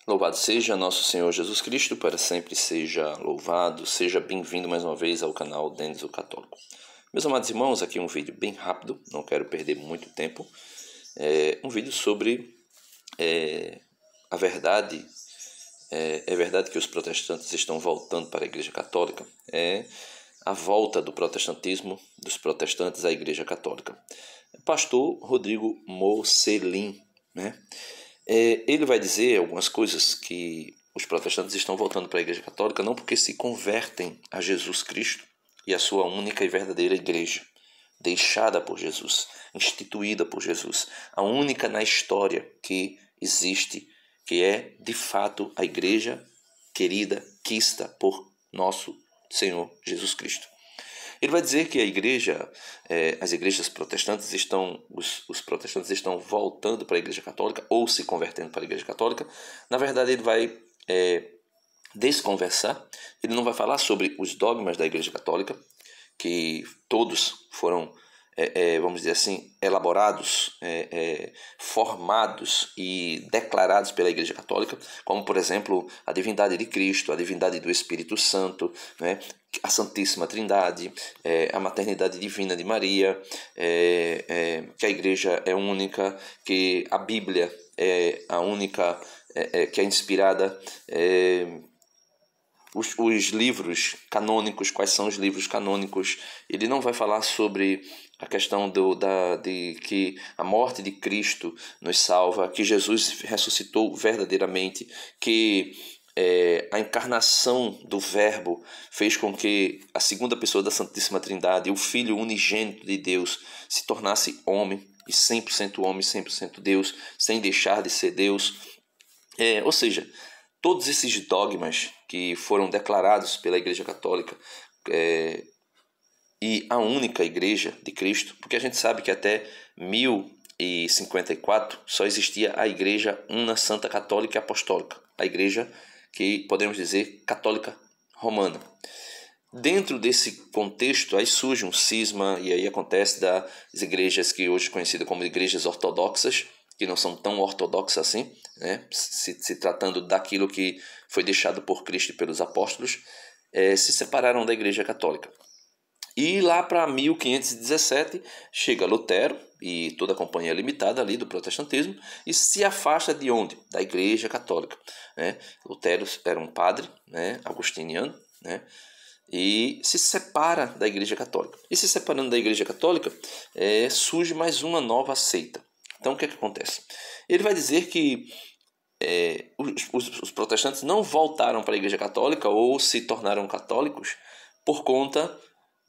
Louvado seja nosso Senhor Jesus Cristo, para sempre seja louvado, seja bem-vindo mais uma vez ao canal Denis o Católico. Meus amados irmãos, aqui um vídeo bem rápido, não quero perder muito tempo. Um vídeo sobre a verdade. É verdade que os protestantes estão voltando para a Igreja Católica? É a volta do protestantismo, dos protestantes à Igreja Católica. Pastor Rodrigo Mocelin, né? Ele vai dizer algumas coisas que os protestantes estão voltando para a Igreja Católica não porque se convertem a Jesus Cristo e a sua única e verdadeira igreja, deixada por Jesus, instituída por Jesus, a única na história que existe, que é de fato a igreja querida, quista por nosso Senhor Jesus Cristo. Ele vai dizer que a igreja, as igrejas protestantes os protestantes estão voltando para a Igreja Católica ou se convertendo para a Igreja Católica. Na verdade, ele vai desconversar. Ele não vai falar sobre os dogmas da Igreja Católica, que todos foram, vamos dizer assim, elaborados, formados e declarados pela Igreja Católica, como, por exemplo, a divindade de Cristo, a divindade do Espírito Santo, né? A Santíssima Trindade, a maternidade divina de Maria, que a Igreja é única, que a Bíblia é a única, que é inspirada, os livros canônicos, quais são os livros canônicos. Ele não vai falar sobre a questão de que a morte de Cristo nos salva, que Jesus ressuscitou verdadeiramente, que a encarnação do Verbo fez com que a segunda pessoa da Santíssima Trindade, o Filho unigênito de Deus, se tornasse homem, e 100% homem, 100% Deus, sem deixar de ser Deus. Ou seja, todos esses dogmas que foram declarados pela Igreja Católica e a única Igreja de Cristo, porque a gente sabe que até 1054 só existia a Igreja Una Santa Católica e Apostólica, a Igreja que podemos dizer católica romana. Dentro desse contexto, aí surge um cisma e aí acontece das igrejas que hoje conhecidas como igrejas ortodoxas, que não são tão ortodoxas assim, né? se tratando daquilo que foi deixado por Cristo e pelos apóstolos, se separaram da Igreja Católica. E lá para 1517 chega Lutero e toda a companhia limitada ali do protestantismo e se afasta de onde? Da Igreja Católica, né? Lutero era um padre, né, agostiniano, né, e se separa da Igreja Católica. E se separando da Igreja Católica, surge mais uma nova seita. Então o que acontece? Ele vai dizer que os protestantes não voltaram para a Igreja Católica ou se tornaram católicos por conta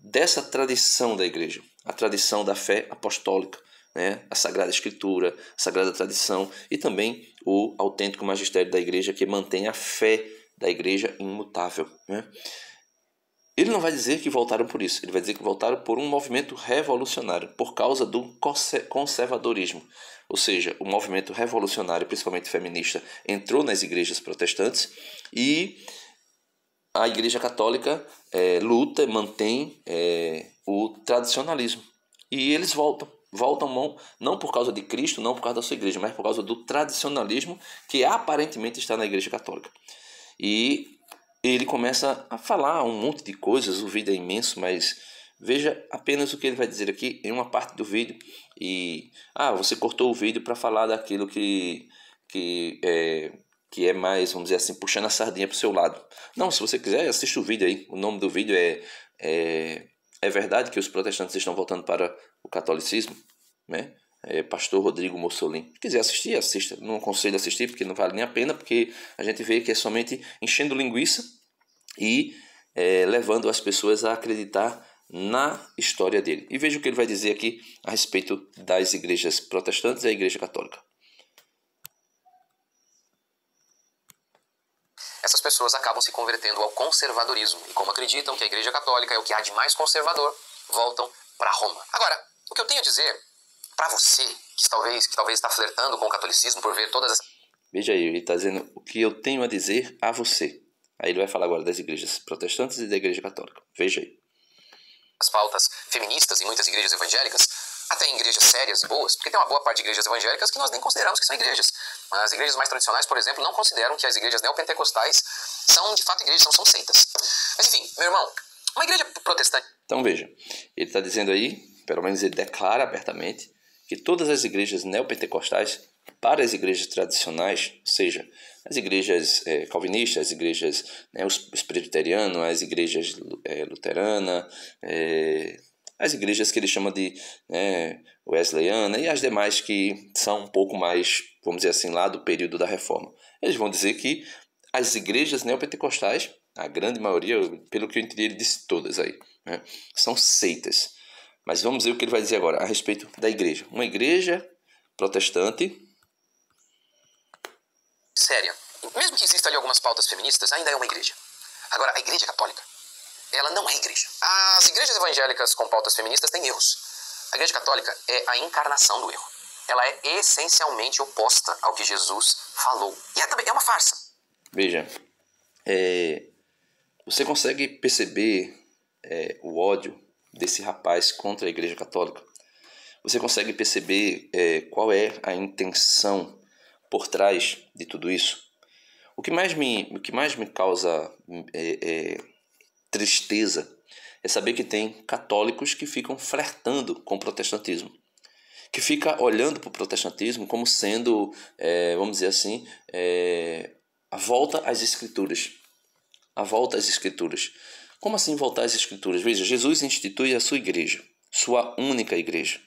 dessa tradição da igreja, a tradição da fé apostólica, né? A Sagrada Escritura, a Sagrada Tradição e também o autêntico magistério da igreja que mantém a fé da igreja imutável, né? Ele não vai dizer que voltaram por isso, ele vai dizer que voltaram por um movimento revolucionário, por causa do conservadorismo. Ou seja, o movimento revolucionário, principalmente feminista, entrou nas igrejas protestantes e a Igreja Católica luta, mantém o tradicionalismo. E eles voltam não por causa de Cristo, não por causa da sua igreja, mas por causa do tradicionalismo que aparentemente está na Igreja Católica. E ele começa a falar um monte de coisas, o vídeo é imenso, mas veja apenas o que ele vai dizer aqui em uma parte do vídeo. E você cortou o vídeo para falar daquilo que é mais, vamos dizer assim, puxando a sardinha para o seu lado. Não, se você quiser, assista o vídeo aí. O nome do vídeo é verdade que os protestantes estão voltando para o catolicismo, né? Pastor Rodrigo Mocelin. Se quiser assistir, assista. Não aconselho a assistir porque não vale nem a pena, porque a gente vê que é somente enchendo linguiça e levando as pessoas a acreditar na história dele. E veja o que ele vai dizer aqui a respeito das igrejas protestantes e a Igreja Católica. Essas pessoas acabam se convertendo ao conservadorismo e, como acreditam que a Igreja Católica é o que há de mais conservador, voltam para Roma. Agora, o que eu tenho a dizer para você que talvez está flertando com o catolicismo por ver todas essas... Veja aí, ele está dizendo o que eu tenho a dizer a você. Aí ele vai falar agora das igrejas protestantes e da Igreja Católica. Veja aí. As pautas feministas em muitas igrejas evangélicas, até em igrejas sérias e boas, porque tem uma boa parte de igrejas evangélicas que nós nem consideramos que são igrejas. As igrejas mais tradicionais, por exemplo, não consideram que as igrejas neopentecostais são de fato igrejas, são seitas. Mas enfim, meu irmão, uma igreja protestante... Então veja, ele está dizendo aí, pelo menos ele declara abertamente, que todas as igrejas neopentecostais, para as igrejas tradicionais, ou seja, as igrejas calvinistas, as igrejas os presbiterianos, as igrejas luteranas, as igrejas que ele chama de wesleyana e as demais que são um pouco mais, vamos dizer assim, lá do período da Reforma. Eles vão dizer que as igrejas neopentecostais, a grande maioria, pelo que eu entendi, ele disse todas aí, são seitas. Mas vamos ver o que ele vai dizer agora a respeito da igreja. Uma igreja protestante séria. Mesmo que existam ali algumas pautas feministas, ainda é uma igreja. Agora, a igreja católica, ela não é igreja. As igrejas evangélicas com pautas feministas têm erros. A igreja católica é a encarnação do erro. Ela é essencialmente oposta ao que Jesus falou. E também é uma farsa. Veja, você consegue perceber o ódio desse rapaz contra a igreja católica? Você consegue perceber qual é a intenção por trás de tudo isso? O que mais me causa tristeza é saber que tem católicos que ficam flertando com o protestantismo, que fica olhando para o protestantismo como sendo, vamos dizer assim, a volta às escrituras. A volta às escrituras. Como assim voltar às escrituras? Veja, Jesus institui a sua igreja, sua única igreja.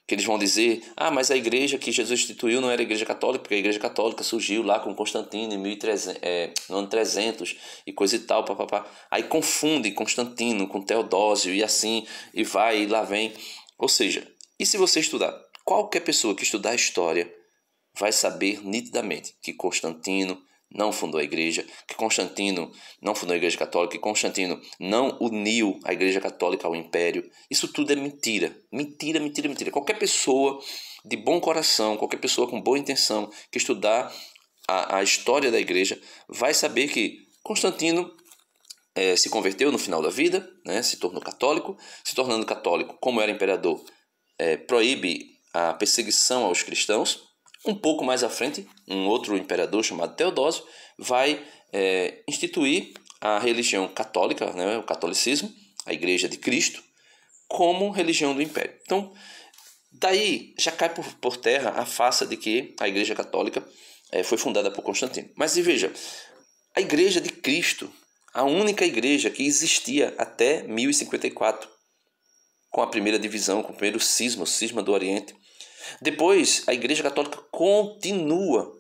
Que eles vão dizer, mas a igreja que Jesus instituiu não era a igreja católica, porque a igreja católica surgiu lá com Constantino em 1300, no ano 300 e coisa e tal, papapá. Aí confunde Constantino com Teodósio e assim, e vai, e lá vem. Ou seja, e se você estudar, qualquer pessoa que estudar a história vai saber nitidamente que Constantino não fundou a igreja, que Constantino não fundou a igreja católica, que Constantino não uniu a igreja católica ao império. Isso tudo é mentira. Mentira, mentira, mentira. Qualquer pessoa de bom coração, qualquer pessoa com boa intenção que estudar a história da igreja vai saber que Constantino se converteu no final da vida, se tornou católico. Se tornando católico, como era imperador, proíbe a perseguição aos cristãos. Um pouco mais à frente, um outro imperador chamado Teodósio vai instituir a religião católica, o catolicismo, a Igreja de Cristo, como religião do império. Então, daí já cai por terra a farsa de que a Igreja Católica foi fundada por Constantino. Mas veja, a Igreja de Cristo, a única igreja que existia até 1054, com a primeira divisão, com o primeiro cisma, o cisma do Oriente. Depois, a Igreja Católica continua,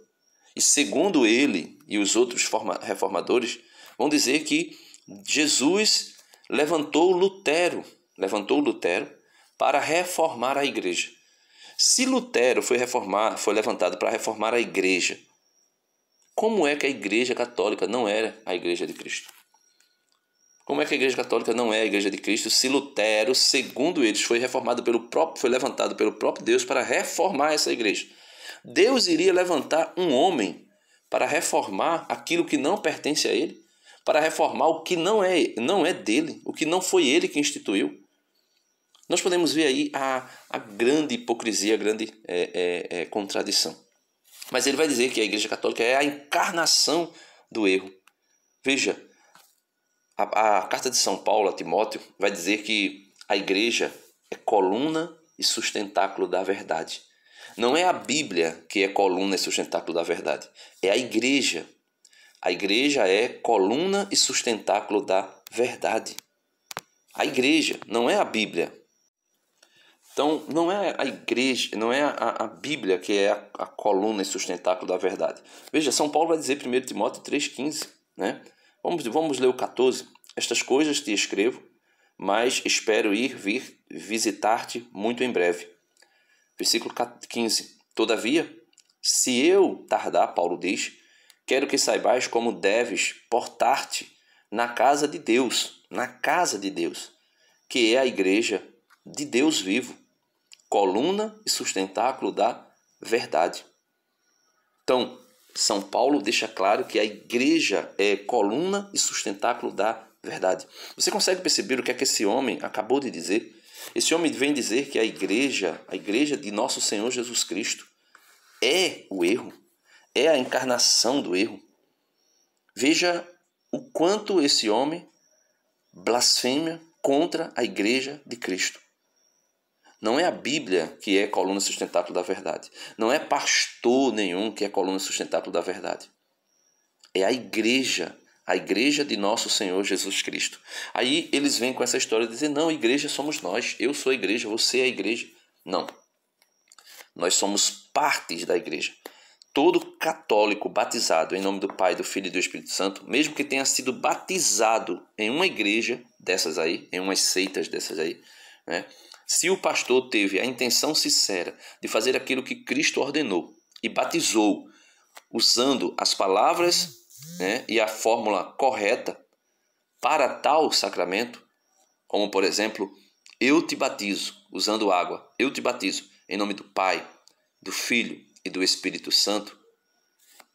e segundo ele e os outros reformadores, vão dizer que Jesus levantou Lutero para reformar a Igreja. Se Lutero foi levantado para reformar a Igreja, como é que a Igreja Católica não era a Igreja de Cristo? Como é que a Igreja Católica não é a Igreja de Cristo se Lutero, segundo eles, foi levantado pelo próprio Deus para reformar essa igreja? Deus iria levantar um homem para reformar aquilo que não pertence a ele, para reformar o que não é dele, o que não foi ele que instituiu. Nós podemos ver aí a grande hipocrisia, a grande contradição. Mas ele vai dizer que a Igreja Católica é a encarnação do erro. Veja, a carta de São Paulo a Timóteo vai dizer que a igreja é coluna e sustentáculo da verdade. Não é a Bíblia que é coluna e sustentáculo da verdade. É a igreja. A igreja é coluna e sustentáculo da verdade. A igreja, não é a Bíblia. Então, não é a igreja, não é a Bíblia que é a coluna e sustentáculo da verdade. Veja, São Paulo vai dizer 1 Timóteo 3,15, Vamos ler o 14. Estas coisas te escrevo, mas espero vir visitar-te muito em breve. Versículo 15. Todavia, se eu tardar, Paulo diz, quero que saibais como deves portar-te na casa de Deus, que é a igreja de Deus vivo, coluna e sustentáculo da verdade. Então, São Paulo deixa claro que a igreja é coluna e sustentáculo da verdade. Você consegue perceber o que é que esse homem acabou de dizer? Esse homem vem dizer que a igreja de nosso Senhor Jesus Cristo é o erro, é a encarnação do erro. Veja o quanto esse homem blasfema contra a igreja de Cristo. Não é a Bíblia que é coluna sustentáculo da verdade. Não é pastor nenhum que é coluna sustentáculo da verdade. É a igreja de nosso Senhor Jesus Cristo. Aí eles vêm com essa história de dizer, não, a igreja somos nós, eu sou a igreja, você é a igreja. Não. Nós somos partes da igreja. Todo católico batizado em nome do Pai, do Filho e do Espírito Santo, mesmo que tenha sido batizado em uma igreja dessas aí, em umas seitas dessas aí, né? Se o pastor teve a intenção sincera de fazer aquilo que Cristo ordenou e batizou usando as palavras, né, e a fórmula correta para tal sacramento, como por exemplo, eu te batizo, usando água, eu te batizo em nome do Pai, do Filho e do Espírito Santo,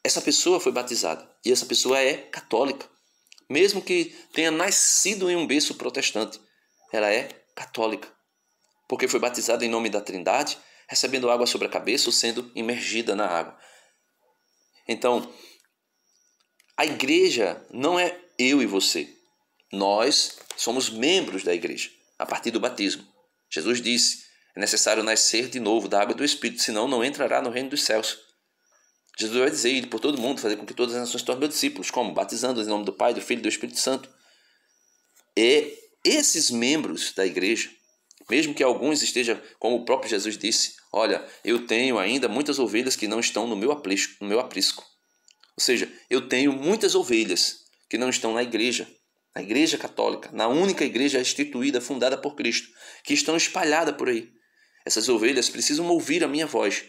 essa pessoa foi batizada e essa pessoa é católica. Mesmo que tenha nascido em um berço protestante, ela é católica, porque foi batizada em nome da Trindade, recebendo água sobre a cabeça ou sendo imergida na água. Então, a igreja não é eu e você. Nós somos membros da igreja, a partir do batismo. Jesus disse, é necessário nascer de novo da água e do Espírito, senão não entrará no reino dos céus. Jesus vai dizer, ir por todo mundo, fazer com que todas as nações se tornem meus discípulos. Como? Batizando em nome do Pai, do Filho e do Espírito Santo. E esses membros da igreja, mesmo que alguns estejam, como o próprio Jesus disse, olha, eu tenho ainda muitas ovelhas que não estão no meu aprisco. Ou seja, eu tenho muitas ovelhas que não estão na igreja católica, na única igreja instituída, fundada por Cristo, que estão espalhadas por aí. Essas ovelhas precisam ouvir a minha voz,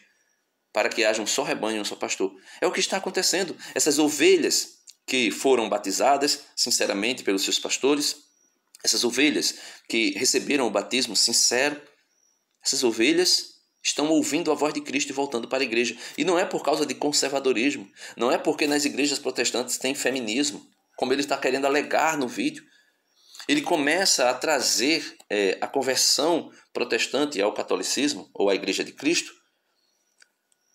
para que haja um só rebanho, um só pastor. É o que está acontecendo. Essas ovelhas que foram batizadas sinceramente pelos seus pastores, essas ovelhas que receberam o batismo sincero, essas ovelhas estão ouvindo a voz de Cristo e voltando para a igreja. E não é por causa de conservadorismo, não é porque nas igrejas protestantes tem feminismo, como ele está querendo alegar no vídeo. Ele começa a trazer a conversão protestante ao catolicismo, ou à igreja de Cristo,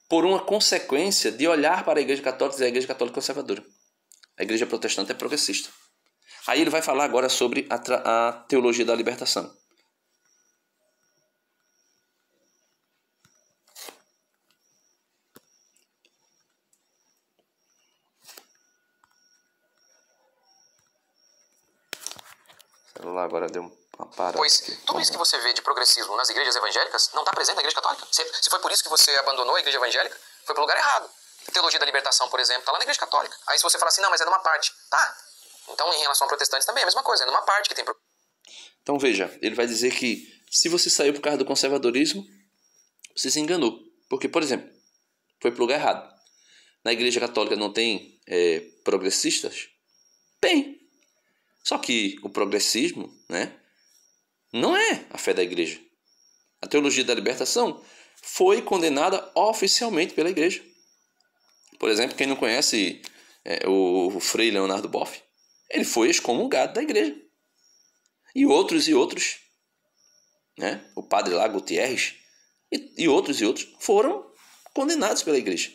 por uma consequência de olhar para a igreja católica e dizer a igreja católica conservadora. A igreja protestante é progressista. Aí ele vai falar agora sobre a teologia da libertação. O celular agora deu uma parada. Pois tudo isso que você vê de progressismo nas igrejas evangélicas não está presente na igreja católica. Se foi por isso que você abandonou a igreja evangélica, foi para o lugar errado. A teologia da libertação, por exemplo, está lá na igreja católica. Aí se você fala assim, não, mas é numa parte. Tá. Então em relação a protestantes também é a mesma coisa, é numa parte que tem... Então veja, ele vai dizer que se você saiu por causa do conservadorismo, você se enganou. Porque, por exemplo, foi para o lugar errado. Na igreja católica não tem progressistas? Tem. Só que o progressismo, né, não é a fé da igreja. A teologia da libertação foi condenada oficialmente pela igreja. Por exemplo, quem não conhece o Frei Leonardo Boff, ele foi excomungado da igreja. E outros, né, o padre lá, Gutierrez, e outros foram condenados pela igreja.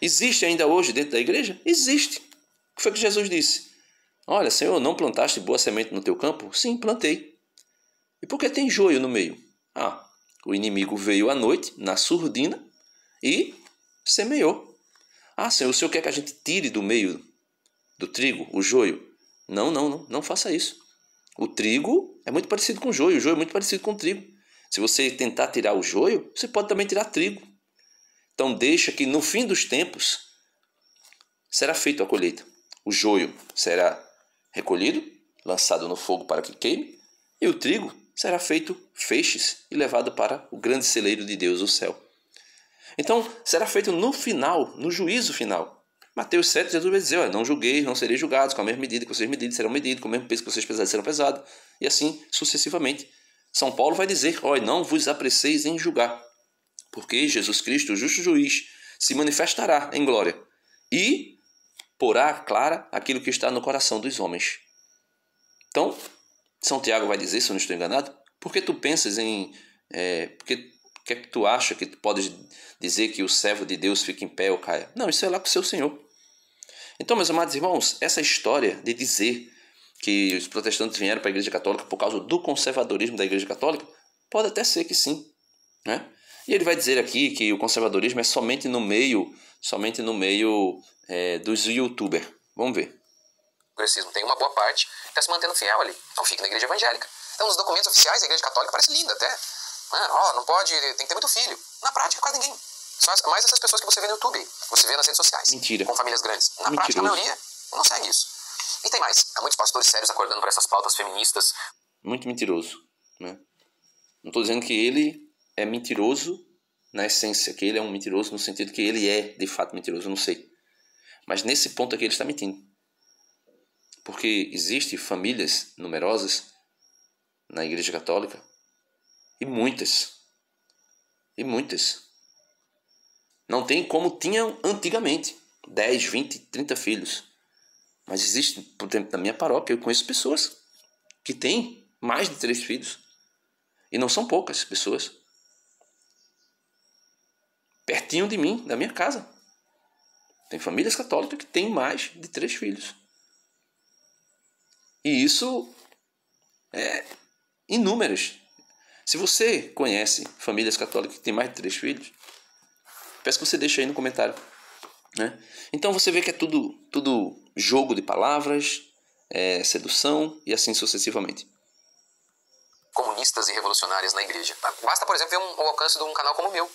Existe ainda hoje dentro da igreja? Existe. O que foi que Jesus disse? Olha, Senhor, não plantaste boa semente no teu campo? Sim, plantei. E por que tem joio no meio? O inimigo veio à noite, na surdina, e semeou. Senhor, o Senhor quer que a gente tire do meio do trigo o joio? Não faça isso. O trigo é muito parecido com o joio é muito parecido com o trigo. Se você tentar tirar o joio, você pode também tirar trigo. Então deixa que no fim dos tempos será feita a colheita. O joio será recolhido, lançado no fogo para que queime, e o trigo será feito feixes e levado para o grande celeiro de Deus, o céu. Então será feito no final, no juízo final. Mateus 7, Jesus vai dizer, olha, não julgueis, não sereis julgados, com a mesma medida que vocês medirem, serão medidos, com o mesmo peso que vocês pesarem, serão pesados, e assim sucessivamente. São Paulo vai dizer, olha, não vos apresseis em julgar, porque Jesus Cristo, o justo juiz, se manifestará em glória e porá clara aquilo que está no coração dos homens. Então, São Tiago vai dizer, se eu não estou enganado, por que tu pensas em... porque que é que tu acha que tu pode dizer que o servo de Deus fica em pé ou caia? Não, isso é lá com o seu Senhor. Então, meus amados irmãos, essa história de dizer que os protestantes vieram para a Igreja Católica por causa do conservadorismo da Igreja Católica, pode até ser que sim, né? E ele vai dizer aqui que o conservadorismo é somente no meio dos youtubers. Vamos ver. O progressismo tem uma boa parte que está se mantendo fiel ali. Então fica na igreja evangélica. Então nos documentos oficiais da igreja católica parece linda até. Não pode, tem que ter muito filho. Na prática quase ninguém. Só mais essas pessoas que você vê no YouTube, você vê nas redes sociais. Mentira. Com famílias grandes. Na prática a maioria não segue isso. E tem mais. Há muitos pastores sérios acordando para essas pautas feministas. Muito mentiroso, né? Não estou dizendo que ele é mentiroso na essência, que ele é um mentiroso no sentido que ele é de fato mentiroso, eu não sei. Mas nesse ponto aqui ele está mentindo. Porque existem famílias numerosas na Igreja Católica e muitas. Não tem como tinham antigamente, 10, 20, 30 filhos. Mas existe, por exemplo, na minha paróquia, eu conheço pessoas que têm mais de 3 filhos. E não são poucas pessoas. Pertinho de mim, da minha casa. Tem famílias católicas que têm mais de 3 filhos. E isso é inúmeras. Se você conhece famílias católicas que têm mais de 3 filhos, peço que você deixe aí no comentário, né? Então você vê que é tudo jogo de palavras, sedução e assim sucessivamente. Comunistas e revolucionárias na igreja. Basta, por exemplo, ver o alcance de um canal como o meu.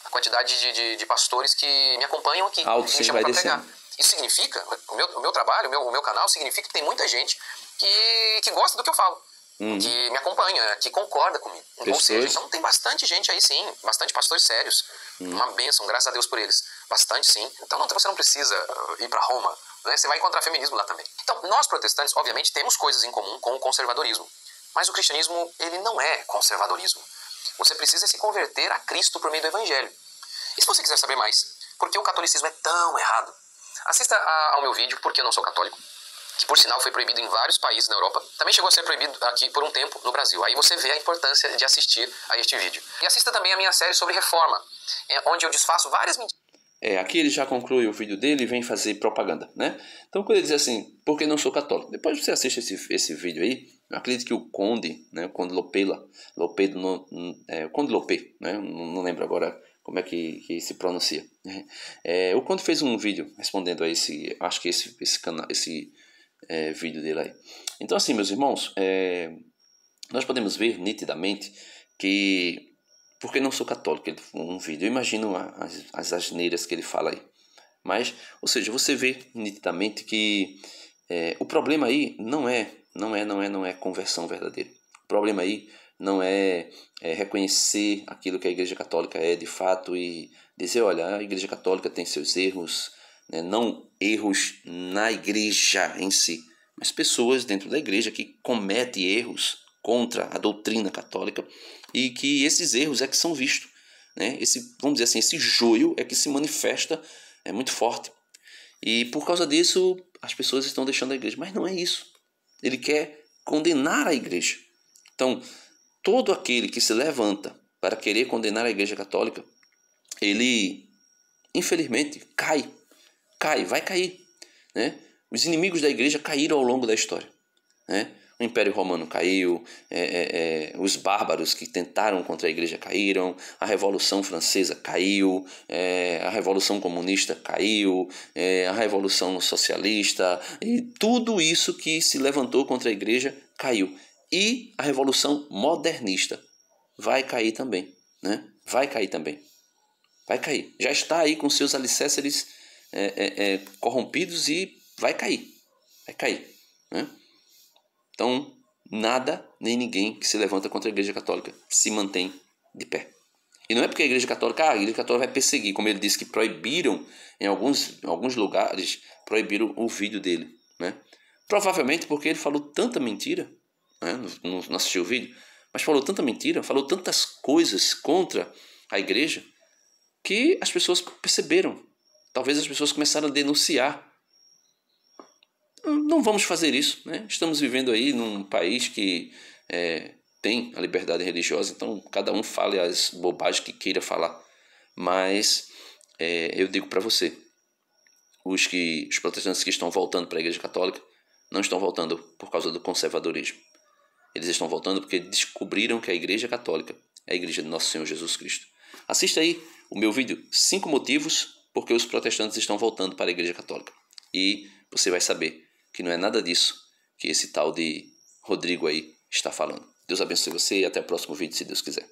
A quantidade de pastores que me acompanham aqui. Alto me chamam para pregar. Isso significa, o meu trabalho, o meu canal, significa que tem muita gente que gosta do que eu falo. Que me acompanha, que concorda comigo. Ou seja, então tem bastante gente aí sim, bastante pastores sérios. Uma bênção, graças a Deus por eles. Bastante sim. Então você não precisa ir para Roma, né? Você vai encontrar feminismo lá também. Então nós protestantes, obviamente, temos coisas em comum com o conservadorismo. Mas o cristianismo, ele não é conservadorismo. Você precisa se converter a Cristo por meio do Evangelho. E se você quiser saber mais, por que o catolicismo é tão errado? Assista ao meu vídeo, Por que eu não sou católico, que por sinal foi proibido em vários países na Europa. Também chegou a ser proibido aqui por um tempo no Brasil. Aí você vê a importância de assistir a este vídeo. E assista também a minha série sobre reforma, onde eu desfaço várias mentiras. Aqui ele já conclui o vídeo dele e vem fazer propaganda, né? Então quando ele diz assim, por que não sou católico? Depois você assiste esse vídeo aí, eu acredito que o Conde, né, o Conde o Conde Lopé, né, não lembro agora como é que se pronuncia. O Conde fez um vídeo respondendo a esse vídeo dele aí. Então assim, meus irmãos, nós podemos ver nitidamente que porque não sou católico, um vídeo, eu imagino as asneiras que ele fala aí. Mas, ou seja, você vê nitidamente que o problema aí não é conversão verdadeira. O problema aí não é reconhecer aquilo que a Igreja Católica é de fato e dizer, olha, a Igreja Católica tem seus erros, né? Não erros na Igreja em si, mas pessoas dentro da Igreja que cometem erros contra a doutrina católica e que esses erros é que são vistos, né? Vamos dizer assim, esse joio é que se manifesta muito forte. E por causa disso, as pessoas estão deixando a igreja. Mas não é isso. Ele quer condenar a igreja. Então, todo aquele que se levanta para querer condenar a igreja católica, ele, infelizmente, vai cair, né? Os inimigos da igreja caíram ao longo da história, né? O Império Romano caiu, os bárbaros que tentaram contra a igreja caíram, a Revolução Francesa caiu, a Revolução Comunista caiu, a Revolução Socialista, e tudo isso que se levantou contra a igreja caiu. E a Revolução Modernista vai cair também, né? Vai cair também. Vai cair. Já está aí com seus alicerces corrompidos e vai cair. Vai cair, né? Então, nada nem ninguém que se levanta contra a Igreja Católica se mantém de pé. E não é porque a Igreja Católica vai perseguir, como ele disse que proibiram, em alguns lugares, proibiram o vídeo dele, né? Provavelmente porque ele falou tanta mentira, né? Não assistiu o vídeo, mas falou tanta mentira, falou tantas coisas contra a Igreja, que as pessoas perceberam. Talvez as pessoas começaram a denunciar. Não vamos fazer isso, né? Estamos vivendo aí num país que tem a liberdade religiosa, então cada um fale as bobagens que queira falar. Mas eu digo para você, os protestantes que estão voltando para a Igreja Católica não estão voltando por causa do conservadorismo. Eles estão voltando porque descobriram que a Igreja Católica é a Igreja de Nosso Senhor Jesus Cristo. Assista aí o meu vídeo 5 motivos porque os protestantes estão voltando para a Igreja Católica. E você vai saber que não é nada disso que esse tal de Rodrigo aí está falando. Deus abençoe você e até o próximo vídeo, se Deus quiser.